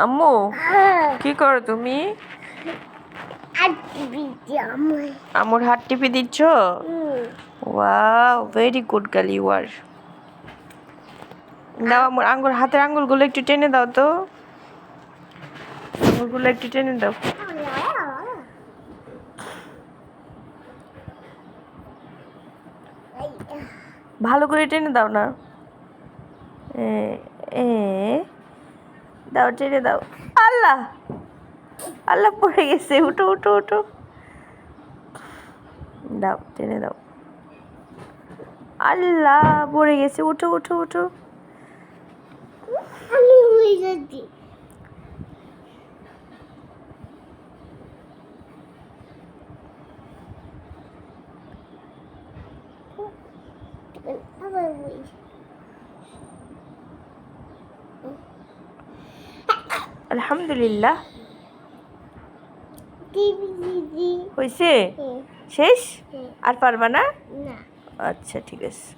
আম্মু কি করো তুমি? আম্মুর হাত টিপে দিচ্ছ? Wow, very good girl you are. দাও আম্মুর হাতের আঙ্গুলগুলো একটু টেনে দাও তো, আঙ্গুলগুলো একটু টেনে দাও। ভালো করে টেনে দাও না। এ দাও, টেনে দাও। আল্লাহ আল্লাহ, পড়ে গেছে। উঠো উঠো উঠো, দাও টেনে দাও। আল্লাহ, পড়ে গেছে। উঠো উঠো উঠো। আলহামদুলিল্লাহ, হয়েছে? শেষ? আর পারবা না? আচ্ছা ঠিক আছে।